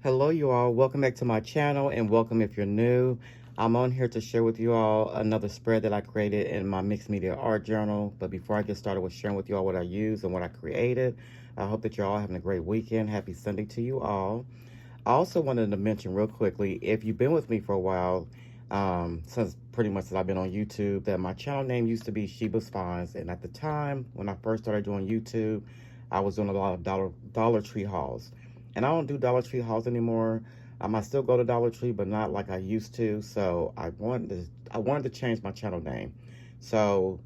Hello, you all. Welcome back to my channel and welcome if you're new. I'm on here to share with you all another spread that I created in my mixed media art journal. But before I get started with sharing with you all what I use and what I created, I hope that you're all having a great weekend. Happy Sunday to you all. I also wanted to mention real quickly, if you've been with me for a while, since pretty much that I've been on YouTube, that my channel name used to be Sheba's Finds. And at the time, when I first started doing YouTube, I was doing a lot of Dollar Tree hauls. And I don't do Dollar Tree hauls anymore. I still go to Dollar Tree, but not like I used to. So I wanted to change my channel name. So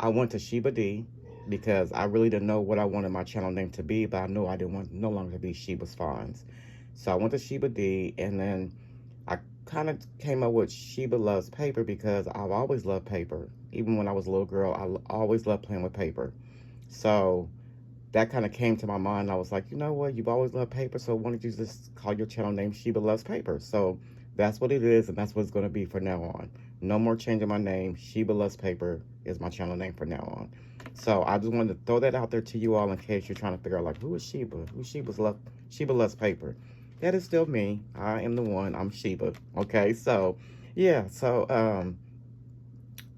I went to Sheba D because I really didn't know what I wanted my channel name to be, but I knew I didn't want no longer to be Sheba's Finds. So I went to Sheba D, and then I kind of came up with Sheba Loves Paper because I've always loved paper. Even when I was a little girl, I always loved playing with paper. So that kind of came to my mind. I was like, you know what? You've always loved paper, so why don't you just call your channel name Sheba Loves Paper? So that's what it is, and that's what it's going to be from now on. No more changing my name. Sheba Loves Paper is my channel name from now on. So I just wanted to throw that out there to you all in case you're trying to figure out, like, who is Sheba? Who's Sheba Loves Paper? That is still me. I am the one. I'm Sheba. Okay, so yeah, I'm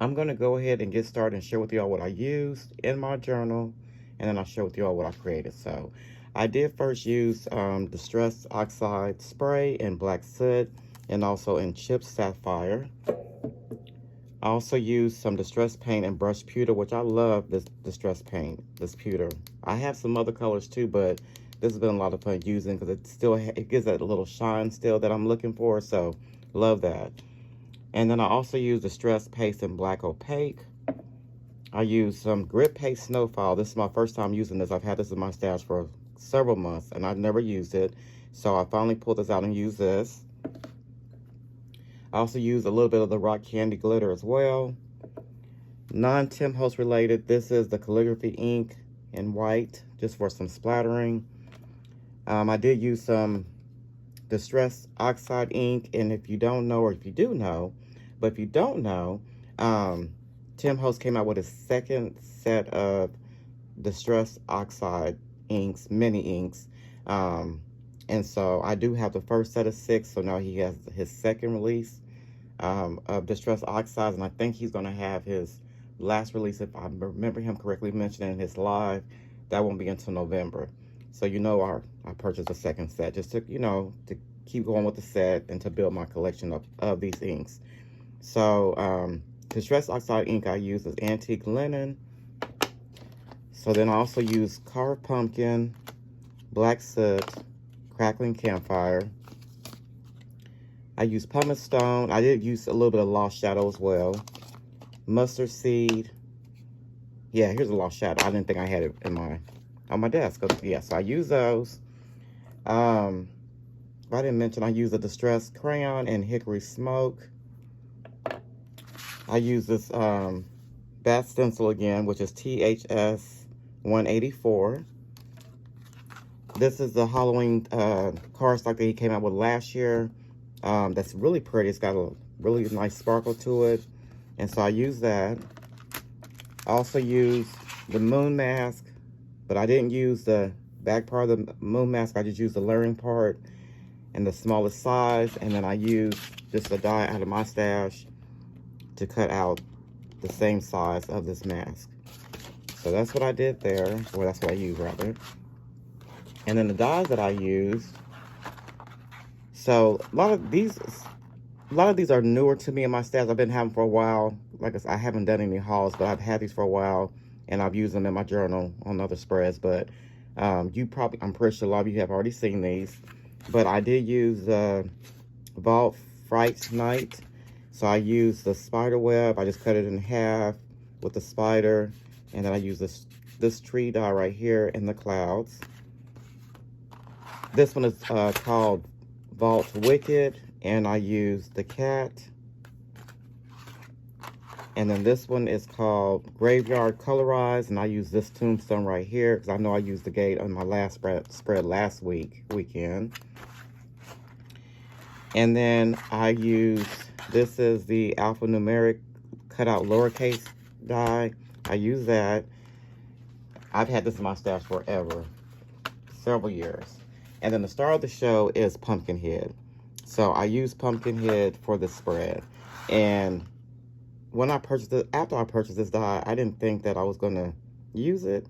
gonna go ahead and get started and share with y'all what I used in my journal, and then I'll share with y'all what I created. So I did first use Distress Oxide Spray in Black Soot and also in Chip Sapphire. I also used some Distress Paint and Brush Pewter, which I love this Distress Paint, this pewter. I have some other colors too, but this has been a lot of fun using because it gives that little shine still that I'm looking for, so love that. And then I also used Distress Paste in Black Opaque. I used some Grit Paste Snowfall. This is my first time using this. I've had this in my stash for several months, and I've never used it. So I finally pulled this out and used this. I also used a little bit of the Rock Candy Glitter as well. Non-Tim Holtz related, this is the calligraphy ink in white, just for some splattering. I did use some Distress Oxide ink, and if you don't know, or if you do know, but if you don't know, Tim Holtz came out with his second set of Distress Oxide inks, mini inks. And so I do have the first set of 6, so now he has his second release of Distress Oxides, and I think he's going to have his last release, if I remember him correctly mentioning in his live, that won't be until November. So I purchased a second set just to, to keep going with the set and to build my collection of these inks. So Distress Oxide ink I use is Antique Linen. So then I also use Carved Pumpkin, Black Soot, Crackling Campfire. I use Pumice Stone. I did use a little bit of Lost Shadow as well. Mustard Seed. Yeah, here's a Lost Shadow. I didn't think I had it on my desk. Yeah, so I use those. I didn't mention I use a Distress Crayon and Hickory Smoke. I use this Bat Stencil again, which is THS 184. This is the Halloween cardstock that he came out with last year. That's really pretty. It's got a really nice sparkle to it. And so I use that. I also use the Moon Mask, but I didn't use the back part of the Moon Mask. I just used the layering part and the smallest size. And then I used just a die out of my stash to cut out the same size of this mask. So that's what I did there, or that's what I used rather. And then the dies that I used, so a lot of these are newer to me in my stash. I've been having for a while. Like I said, I haven't done any hauls, but I've had these for a while, and I've used them in my journal on other spreads. But I'm pretty sure a lot of you have already seen these. But I did use Vault Fright Night. So I used the spider web. I just cut it in half with the spider, and then I use this tree die right here in the clouds. This one is called Vault Wicked, and I use the cat. And then this one is called Graveyard Colorized, and I use this tombstone right here because I know I used the gate on my last spread last weekend. And then I use, this is the alphanumeric cutout lowercase die. I use that. I've had this in my stash forever, several years. And then the star of the show is Pumpkinhead. So I use Pumpkinhead for the spread. And when I purchased it, after I purchased this die, I didn't think that I was going to use it,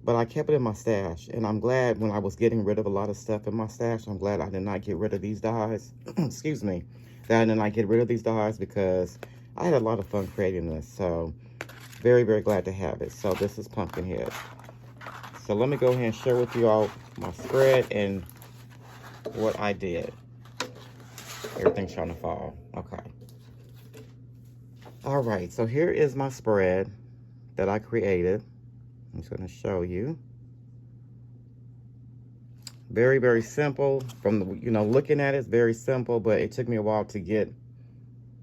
but I kept it in my stash. And I'm glad when I was getting rid of a lot of stuff in my stash, I'm glad I did not get rid of these dies. Excuse me. That I did not get rid of these dies because I had a lot of fun creating this. So very, very glad to have it. So this is Pumpkinhead. So let me go ahead and share with you all my spread and what I did. Everything's trying to fall. Okay. All right, so here is my spread that I created. I'm just going to show you. Very, very simple. From the, looking at it, it's very simple, but it took me a while to get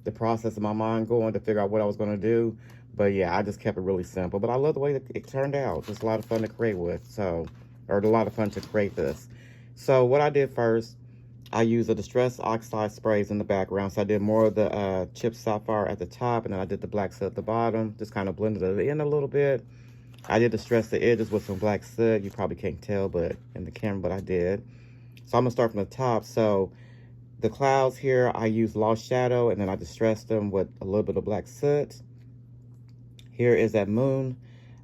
the process of my mind going to figure out what I was going to do. But yeah, I just kept it really simple. But I love the way that it turned out. Just a lot of fun to create with. So, or a lot of fun to create this. So what I did first, I used the Distress Oxide sprays in the background. So I did more of the Chip Sapphire at the top, and then I did the black soot at the bottom. Just kind of blended it in a little bit. I did distress the edges with some black soot. You probably can't tell but in the camera, but I did. So I'm going to start from the top. So the clouds here, I used Lost Shadow, and then I distressed them with a little bit of black soot. Here is that moon.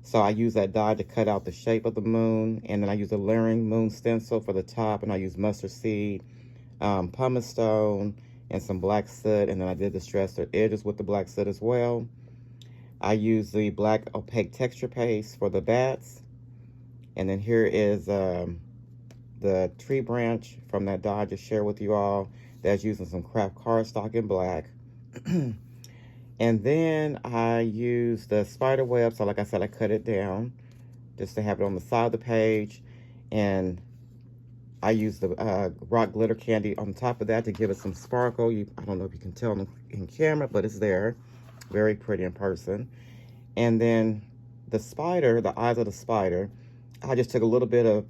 So I use that die to cut out the shape of the moon. And then I use a layering moon stencil for the top, and I use mustard seed, pumice stone, and some black soot. And then I did distress the edges with the black soot as well. I use the black opaque texture paste for the bats. And then here is the tree branch from that die I just shared with you all. That's using some craft cardstock in black. And then I use the spider web. So like I said, I cut it down just to have it on the side of the page. And I use the rock glitter candy on top of that to give it some sparkle. I don't know if you can tell in camera, but it's there. Very pretty in person. And then the spider, the eyes of the spider, I just took a little bit of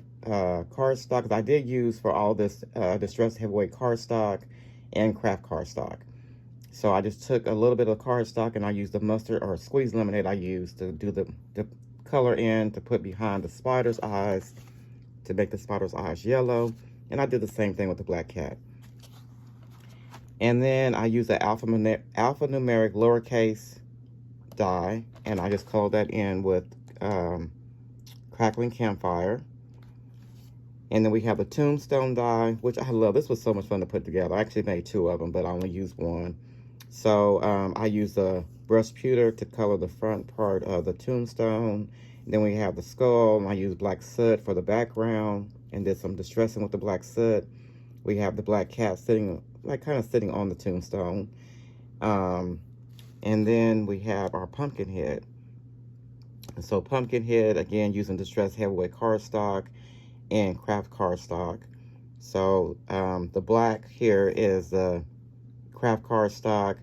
cardstock, because I did use for all this Distress Heavyweight cardstock and craft cardstock. So I just took a little bit of cardstock, and I used the mustard or squeezed lemonade I used to do the color in to put behind the spider's eyes to make the spider's eyes yellow. And I did the same thing with the black cat. And then I used the alphanumeric lowercase die, and I just colored that in with crackling campfire. And then we have the tombstone die, which I love. This was so much fun to put together. I actually made 2 of them, but I only used 1. So I used a brush pewter to color the front part of the tombstone. And then we have the skull, and I used black soot for the background and did some distressing with the black soot. We have the black cat sitting, kind of sitting on the tombstone. And then we have our Pumpkinhead. And so Pumpkinhead, again, using Distress Heavyweight cardstock and craft cardstock. So the black here is the craft cardstock,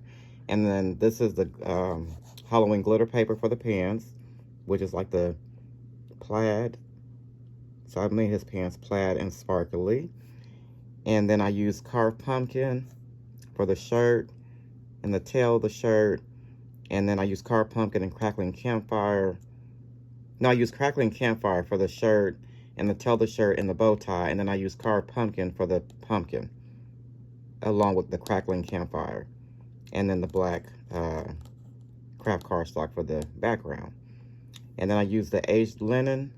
and then this is the Halloween glitter paper for the pants, which is like the plaid. So I made his pants plaid and sparkly. And then I used carved pumpkin for the shirt and the tail of the shirt. And then I used carved pumpkin and crackling campfire. No, I used crackling campfire for the shirt and the tail of the shirt and the bow tie. And then I used carved pumpkin for the pumpkin, along with the crackling campfire. And then the black craft cardstock for the background. And then I used the aged linen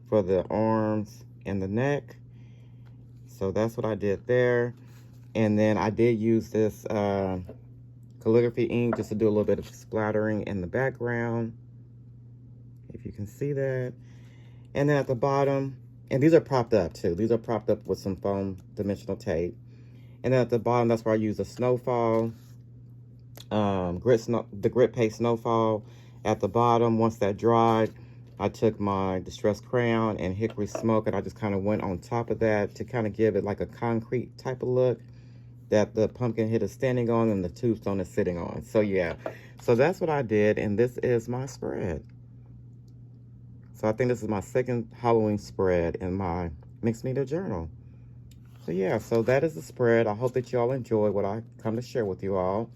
for the arms and the neck. So that's what I did there. And then I did use this calligraphy ink just to do a little bit of splattering in the background, if you can see that. And then at the bottom, and these are propped up too. These are propped up with some foam dimensional tape. And then at the bottom, that's where I use the snowfall, the grit paste snowfall. At the bottom, once that dried, I took my distressed crayon and hickory smoke, and I just kind of went on top of that to kind of give it like a concrete type of look that the Pumpkinhead is standing on and the tombstone is sitting on. So yeah, so that's what I did, and this is my spread. So I think this is my second Halloween spread in my Mixed Media Journal. So yeah, so that is the spread. I hope that you all enjoy what I come to share with you all.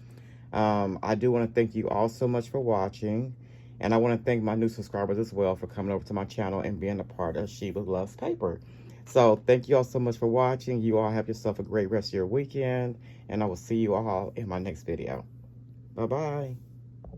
I do want to thank you all so much for watching. And I want to thank my new subscribers as well for coming over to my channel and being a part of Sheba Loves Paper. So thank you all so much for watching. You all have yourself a great rest of your weekend. And I will see you all in my next video. Bye-bye.